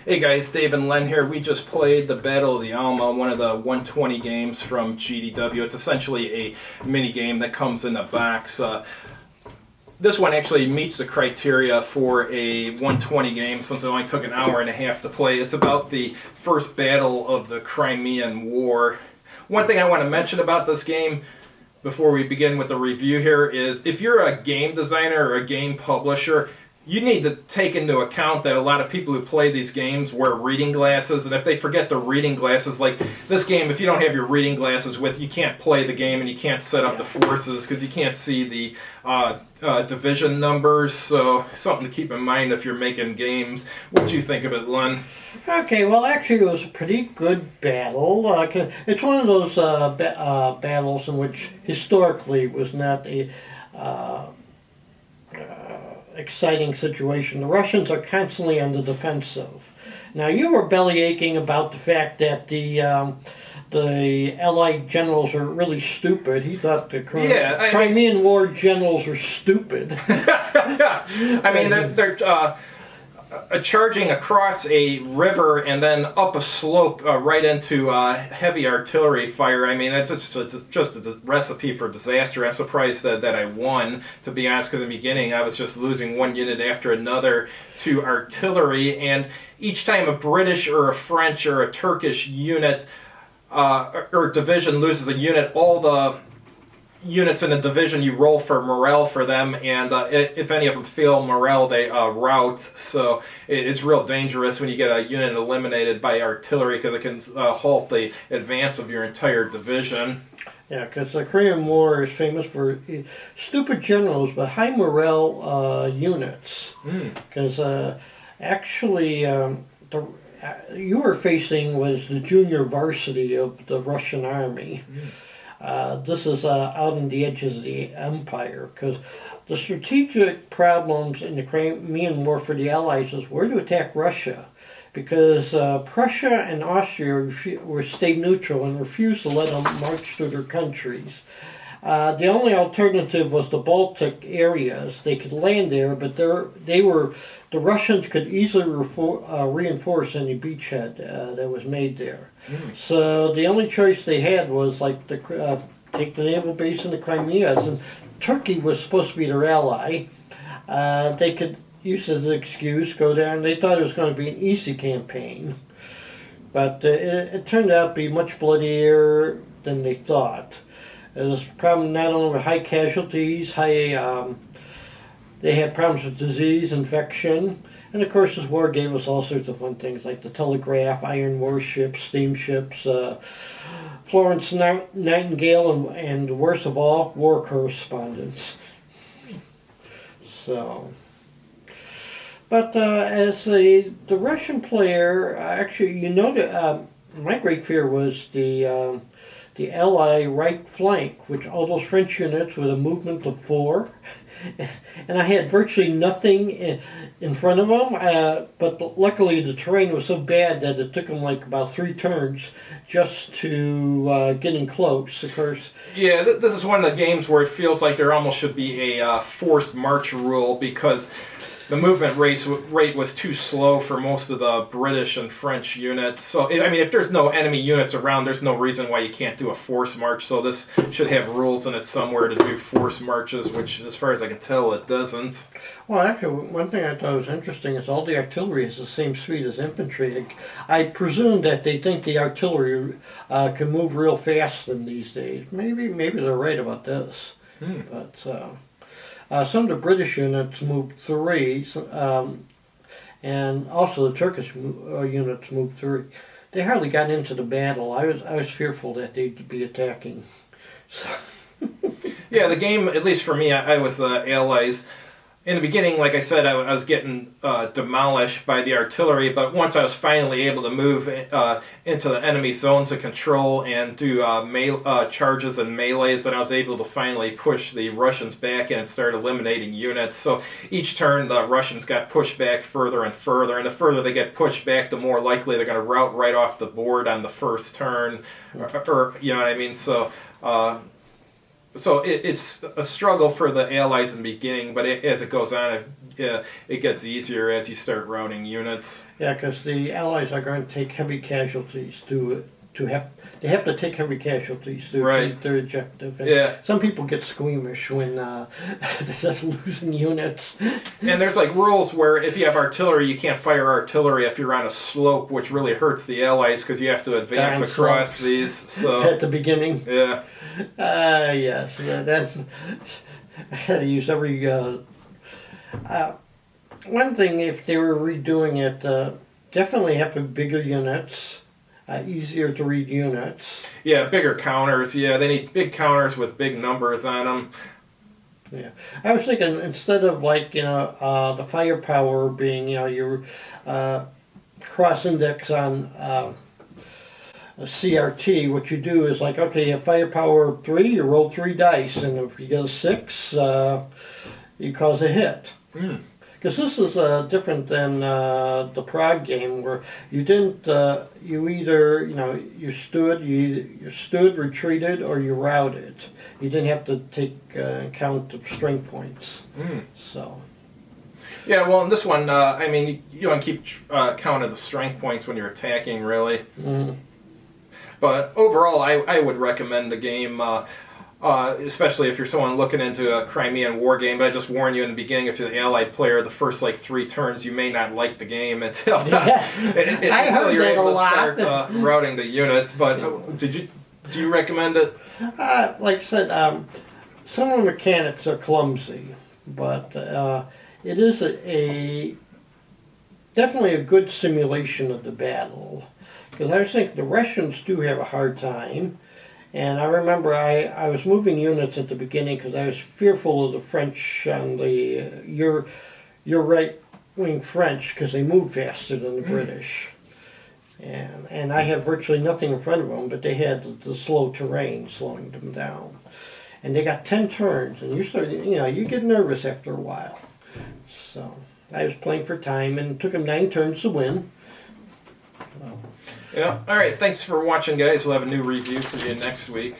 Hey guys, Dave and Len here. We just played the Battle of the Alma, one of the 120 games from GDW. It's essentially a mini game that comes in a box. This one actually meets the criteria for a 120 game since it only took an hour and a half to play. It's about the first battle of the Crimean War. One thing I want to mention about this game before we begin with the review here is if you're a game designer or a game publisher, you need to take into account that a lot of people who play these games wear reading glasses, and if they forget the reading glasses, like this game, if you don't have your reading glasses with, you can't play the game and you can't set up the forces because you can't see the division numbers, so something to keep in mind if you're making games. What do you think of it, Len? Okay, well actually it was a pretty good battle. It's one of those battles in which historically was not a exciting situation. The Russians are constantly on the defensive. Now you were bellyaching about the fact that the Allied generals are really stupid. He thought the Crimean War generals are stupid. I mean, they're charging across a river and then up a slope right into heavy artillery fire. I mean, it's just a recipe for disaster. I'm surprised that I won, to be honest, because in the beginning I was just losing one unit after another to artillery, and each time a British or a French or a Turkish unit or division loses a unit, all the units in a division, you roll for morale for them, and if any of them fail morale, they rout. So it's real dangerous when you get a unit eliminated by artillery because it can halt the advance of your entire division. Yeah, because the Korean War is famous for stupid generals but high morale units. Because actually, you were facing was the junior varsity of the Russian army. This is out on the edges of the empire, because the strategic problems in the Crimean War for the Allies was where to attack Russia, because Prussia and Austria stayed neutral and refused to let them march through their countries. The only alternative was the Baltic areas. They could land there, but the Russians could easily reinforce any beachhead that was made there. So the only choice they had was like take the naval base in the Crimea, and Turkey was supposed to be their ally. They could use as an excuse, go down. They thought it was going to be an easy campaign, but it turned out to be much bloodier than they thought. There was a problem not only with high casualties, they had problems with disease, infection, and of course this war gave us all sorts of fun things like the telegraph, iron warships, steamships, Florence Nightingale, and worst of all, war correspondence. So, but as the Russian player, actually, you know, my great fear was the Ally right flank, which all those French units with a movement of 4, and I had virtually nothing in front of them, but luckily the terrain was so bad that it took them like about 3 turns just to get in close, of course. Yeah, this is one of the games where it feels like there almost should be a forced march rule, because the movement rate was too slow for most of the British and French units. So, I mean, if there's no enemy units around, there's no reason why you can't do a force march. So this should have rules in it somewhere to do force marches, which, as far as I can tell, it doesn't. Well, actually, one thing I thought was interesting is all the artillery is the same speed as infantry. I presume that they think the artillery can move real fast in these days. Maybe they're right about this. But some of the British units moved 3, and also the Turkish units moved 3. They hardly got into the battle. I was fearful that they'd be attacking. So. Yeah, the game, at least for me, I was the Allies. In the beginning, like I said, I was getting demolished by the artillery, but once I was finally able to move into the enemy zones of control and do charges and melees, then I was able to finally push the Russians back in and start eliminating units. So each turn, the Russians got pushed back further and further, and the further they get pushed back, the more likely they're going to rout right off the board on the first turn, or you know what I mean? So So it's a struggle for the Allies in the beginning, but as it goes on, it it gets easier as you start routing units. Yeah, because the Allies are going to take heavy casualties they have to take heavy casualties to achieve their objective. And some people get squeamish when they're losing units. And there's like rules where if you have artillery, you can't fire artillery if you're on a slope, which really hurts the Allies because you have to advance across these. So at the beginning. Yeah. Yes, that's. I had to use every. One thing, if they were redoing it, definitely have bigger units. Easier to read units. Yeah, bigger counters. Yeah, they need big counters with big numbers on them. Yeah, I was thinking instead of the firepower being your cross index on a CRT, what you do is like, okay, you have firepower 3, you roll 3 dice, and if you get a 6, you cause a hit. Because this is different than the Prague game, where you didn't. You either you stood, retreated, or you routed. You didn't have to take account of strength points. So. Yeah, well, in this one, I mean, you don't keep count of the strength points when you're attacking, really. But overall, I would recommend the game. Especially if you're someone looking into a Crimean War game. But I just warn you in the beginning, if you're the Allied player, the first 3 turns, you may not like the game until you're able to start routing the units. But do you recommend it? Like I said, some of the mechanics are clumsy, but it is definitely a good simulation of the battle. Because I was thinking the Russians do have a hard time. And I remember I was moving units at the beginning because I was fearful of the French on your right-wing French because they move faster than the British. And I have virtually nothing in front of them, but they had the slow terrain slowing them down. And they got 10 turns, and you get nervous after a while. So I was playing for time, and it took them 9 turns to win. Yeah. All right. Thanks for watching, guys. We'll have a new review for you next week.